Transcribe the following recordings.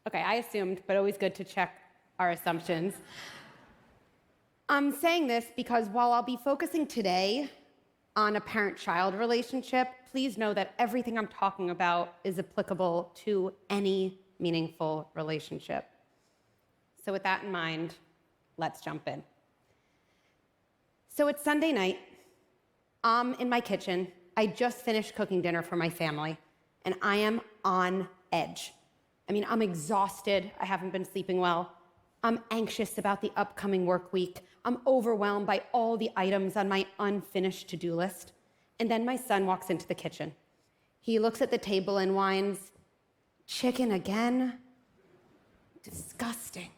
Okay, I assumed, but always good to check our assumptions. I'm saying this because while I'll be focusing today on a parent-child relationship, please know that everything I'm talking about is applicable to any meaningful relationship. So with that in mind, let's jump in. So it's Sunday night. I'm in my kitchen. I just finished cooking dinner for my family, and I am on edge. I'm exhausted. I haven't been sleeping well. I'm anxious about the upcoming work week. I'm overwhelmed by all the items on my unfinished to-do list. And then my son walks into the kitchen. He looks at the table and whines, "Chicken again? Disgusting."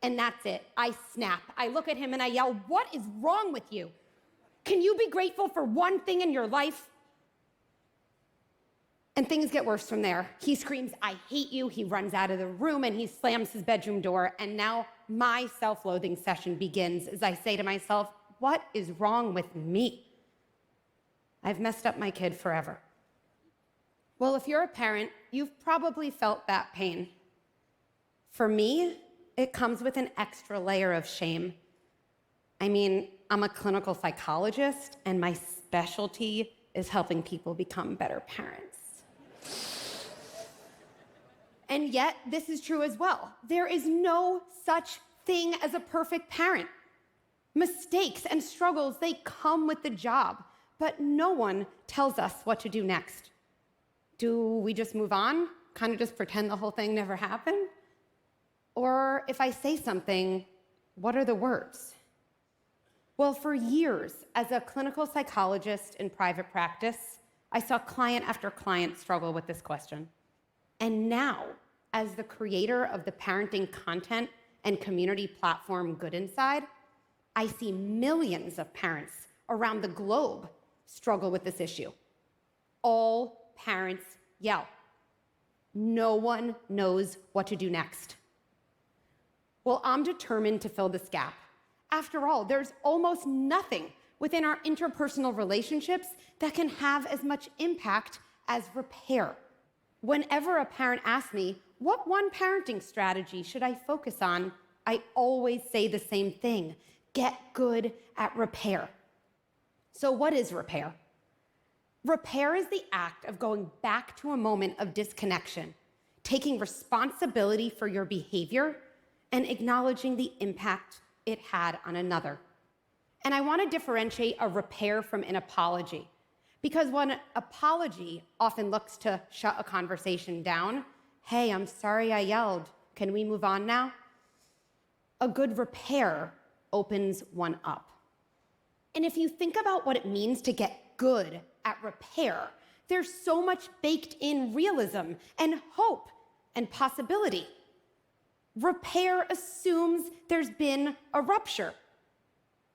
And that's it. I snap. I look at him and I yell, "What is wrong with you? Can you be grateful for one thing in your life?" And things get worse from there. He screams, "I hate you." He runs out of the room and he slams his bedroom door. And now my self-loathing session begins as I say to myself, what is wrong with me? I've messed up my kid forever. Well, if you're a parent, you've probably felt that pain. For me, it comes with an extra layer of shame. I'm a clinical psychologist, and my specialty is helping people become better parents. And yet, this is true as well. There is no such thing as a perfect parent. Mistakes and struggles, they come with the job, but no one tells us what to do next. Do we just move on? Kind of just pretend the whole thing never happened? Or if I say something, what are the words? Well, for years, as a clinical psychologist in private practice, I saw client after client struggle with this question. And now, as the creator of the parenting content and community platform Good Inside, I see millions of parents around the globe struggle with this issue. All parents yell. No one knows what to do next. Well, I'm determined to fill this gap. After all, there's almost nothing within our interpersonal relationships that can have as much impact as repair. Whenever a parent asks me, what one parenting strategy should I focus on, I always say the same thing: get good at repair. So what is repair? Repair is the act of going back to a moment of disconnection, taking responsibility for your behavior, and acknowledging the impact it had on another. And I want to differentiate a repair from an apology, because one apology often looks to shut a conversation down. Hey, I'm sorry I yelled. Can we move on now? A good repair opens one up. And if you think about what it means to get good at repair, there's so much baked in realism and hope and possibility. Repair assumes there's been a rupture.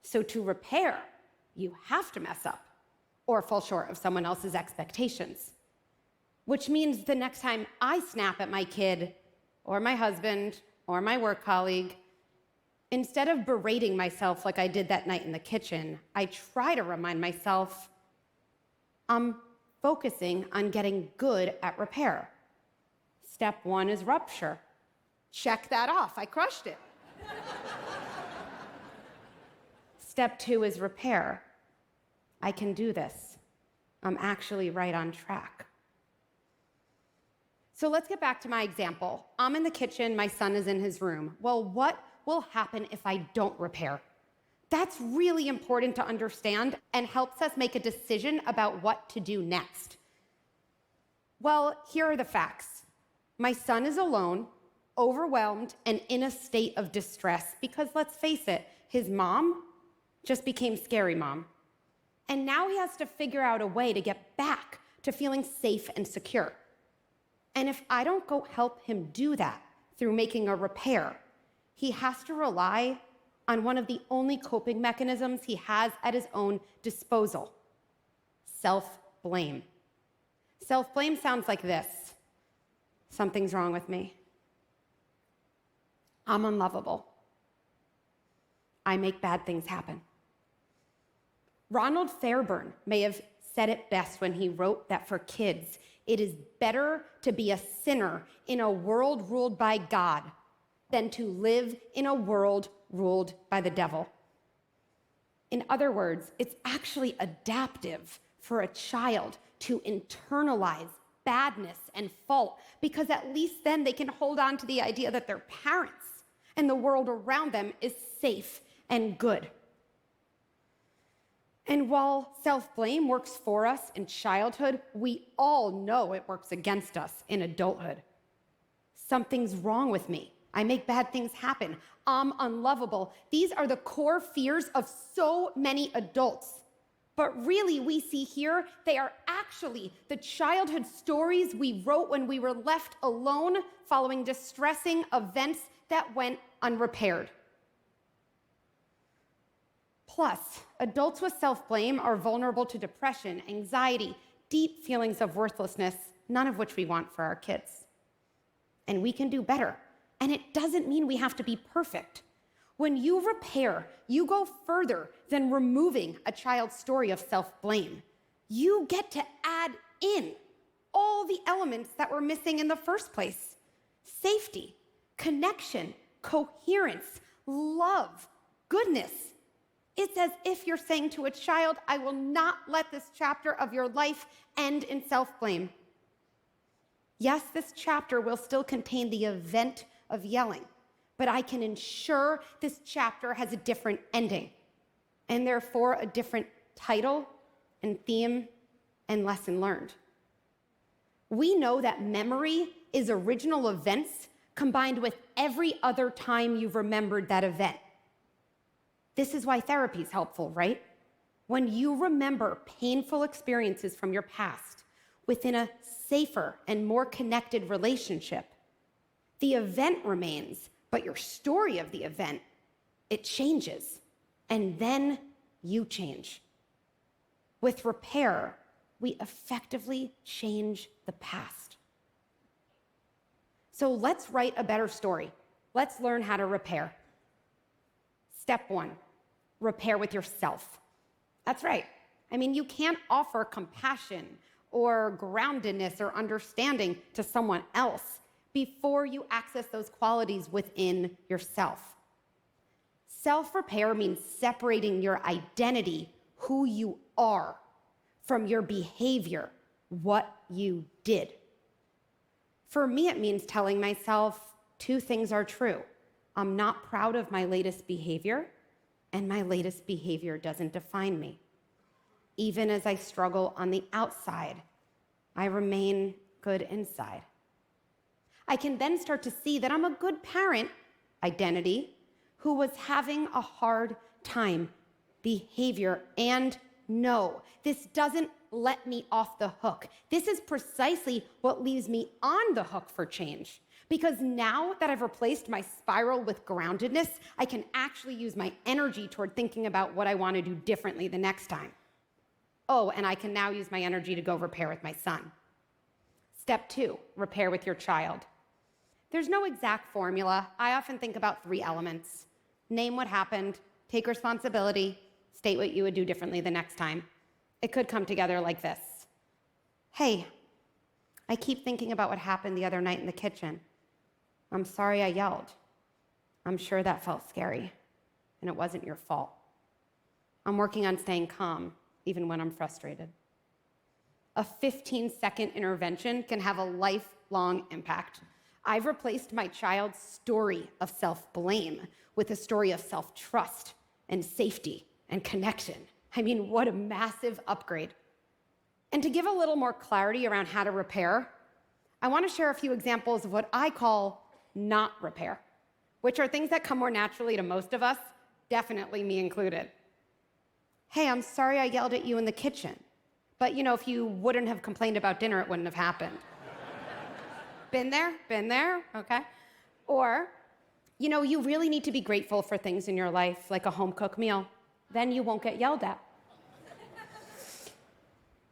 So to repair, you have to mess up or fall short of someone else's expectations. Which means the next time I snap at my kid or my husband or my work colleague, instead of berating myself like I did that night in the kitchen, I try to remind myself I'm focusing on getting good at repair. Step one is rupture. Check that off. I crushed it. Step two is repair. I can do this. I'm actually right on track. So let's get back to my example. I'm in the kitchen, my son is in his room. Well, what will happen if I don't repair? That's really important to understand and helps us make a decision about what to do next. Well, here are the facts. My son is alone, overwhelmed, and in a state of distress because, let's face it, his mom just became scary mom. And now he has to figure out a way to get back to feeling safe and secure. And if I don't go help him do that through making a repair, he has to rely on one of the only coping mechanisms he has at his own disposal: self-blame. Self-blame sounds like this: something's wrong with me. I'm unlovable. I make bad things happen. Ronald Fairburn may have said it best when he wrote that for kids, it is better to be a sinner in a world ruled by God than to live in a world ruled by the devil. In other words, it's actually adaptive for a child to internalize badness and fault, because at least then they can hold on to the idea that their parents and the world around them is safe and good. And while self-blame works for us in childhood, we all know it works against us in adulthood. Something's wrong with me. I make bad things happen. I'm unlovable. These are the core fears of so many adults. But really, we see here, they are actually the childhood stories we wrote when we were left alone following distressing events that went unrepaired. Plus, adults with self-blame are vulnerable to depression, anxiety, deep feelings of worthlessness, none of which we want for our kids. And we can do better. And it doesn't mean we have to be perfect. When you repair, you go further than removing a child's story of self-blame. You get to add in all the elements that were missing in the first place: safety, connection, coherence, love, goodness. It's as if you're saying to a child, I will not let this chapter of your life end in self-blame. Yes, this chapter will still contain the event of yelling, but I can ensure this chapter has a different ending, and therefore a different title and theme and lesson learned. We know that memory is original events combined with every other time you've remembered that event. This is why therapy is helpful, right? When you remember painful experiences from your past within a safer and more connected relationship, the event remains, but your story of the event, it changes, and then you change. With repair, we effectively change the past. So let's write a better story. Let's learn how to repair. Step 1, repair with yourself. That's right. I mean, you can't offer compassion or groundedness or understanding to someone else before you access those qualities within yourself. Self-repair means separating your identity, who you are, from your behavior, what you did. For me, it means telling myself 2 things are true. I'm not proud of my latest behavior, and my latest behavior doesn't define me. Even as I struggle on the outside, I remain good inside. I can then start to see that I'm a good parent, identity, who was having a hard time, behavior, and no, this doesn't let me off the hook. This is precisely what leaves me on the hook for change. Because now that I've replaced my spiral with groundedness, I can actually use my energy toward thinking about what I want to do differently the next time. Oh, and I can now use my energy to go repair with my son. Step 2, repair with your child. There's no exact formula. I often think about 3 elements. Name what happened, take responsibility, state what you would do differently the next time. It could come together like this. Hey, I keep thinking about what happened the other night in the kitchen. I'm sorry I yelled. I'm sure that felt scary, and it wasn't your fault. I'm working on staying calm, even when I'm frustrated. A 15-second intervention can have a lifelong impact. I've replaced my child's story of self-blame with a story of self-trust and safety and connection. I mean, what a massive upgrade. And to give a little more clarity around how to repair, I want to share a few examples of what I call not repair, which are things that come more naturally to most of us, definitely me included. Hey, I'm sorry I yelled at you in the kitchen, but if you wouldn't have complained about dinner, it wouldn't have happened. Been there, okay? Or, you really need to be grateful for things in your life, like a home-cooked meal. Then you won't get yelled at.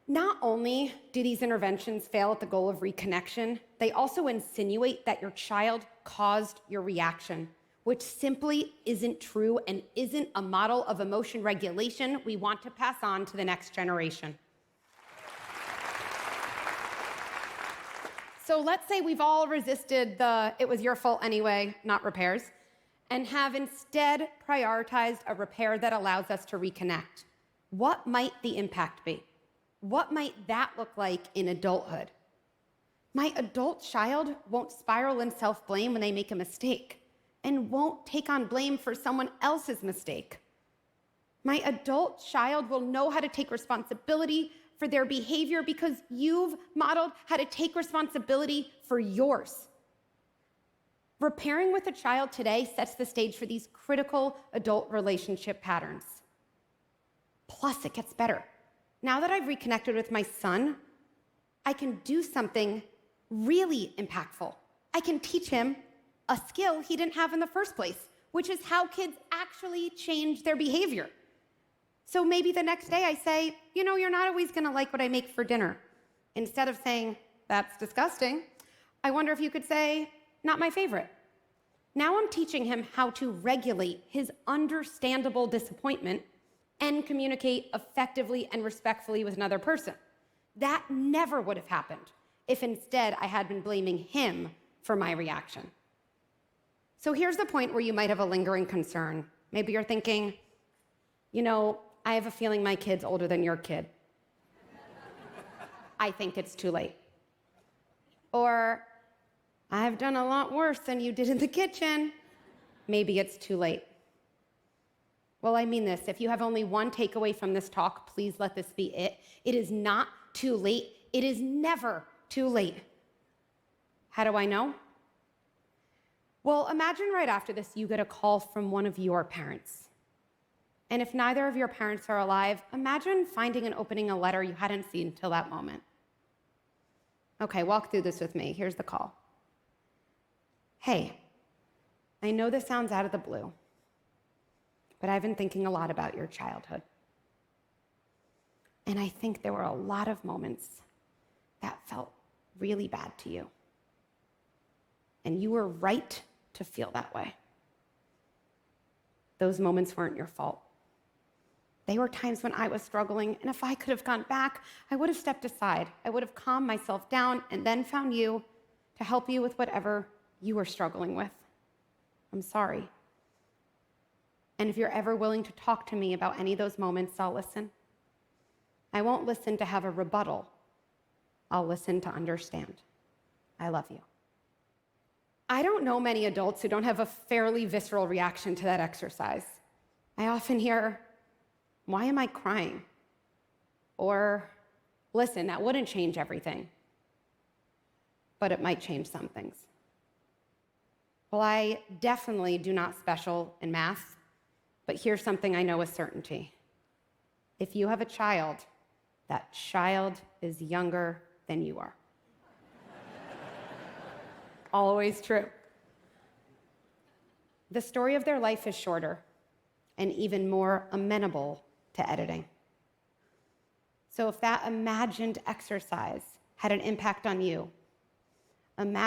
Not only do these interventions fail at the goal of reconnection, they also insinuate that your child caused your reaction, which simply isn't true and isn't a model of emotion regulation we want to pass on to the next generation. So let's say we've all resisted the "it was your fault anyway" not repairs, and have instead prioritized a repair that allows us to reconnect. What might the impact be? What might that look like in adulthood? My adult child won't spiral in self-blame when they make a mistake and won't take on blame for someone else's mistake. My adult child will know how to take responsibility for their behavior because you've modeled how to take responsibility for yours. Repairing with a child today sets the stage for these critical adult relationship patterns. Plus, it gets better. Now that I've reconnected with my son, I can do something really impactful. I can teach him a skill he didn't have in the first place, which is how kids actually change their behavior. So maybe the next day I say, you're not always gonna like what I make for dinner. Instead of saying, that's disgusting, I wonder if you could say, not my favorite. Now I'm teaching him how to regulate his understandable disappointment and communicate effectively and respectfully with another person. That never would have happened if instead I had been blaming him for my reaction. So here's the point where you might have a lingering concern. Maybe you're thinking, I have a feeling my kid's older than your kid. I think it's too late. Or, I've done a lot worse than you did in the kitchen. Maybe it's too late. Well, I mean this. If you have only one takeaway from this talk, please let this be it. It is not too late. It is never too late. How do I know? Well, imagine right after this, you get a call from one of your parents. And if neither of your parents are alive, imagine finding and opening a letter you hadn't seen until that moment. Okay, walk through this with me. Here's the call. Hey, I know this sounds out of the blue, but I've been thinking a lot about your childhood. And I think there were a lot of moments that felt really bad to you. And you were right to feel that way. Those moments weren't your fault. They were times when I was struggling, and if I could have gone back, I would have stepped aside. I would have calmed myself down and then found you to help you with whatever you were struggling with. I'm sorry. And if you're ever willing to talk to me about any of those moments, I'll listen. I won't listen to have a rebuttal. I'll listen to understand. I love you. I don't know many adults who don't have a fairly visceral reaction to that exercise. I often hear, why am I crying? Or, listen, that wouldn't change everything, but it might change some things. Well, I definitely do not special in math, but here's something I know with certainty. If you have a child, that child is younger than you are. Always true. The story of their life is shorter and even more amenable to editing. So if that imagined exercise had an impact on you, imagine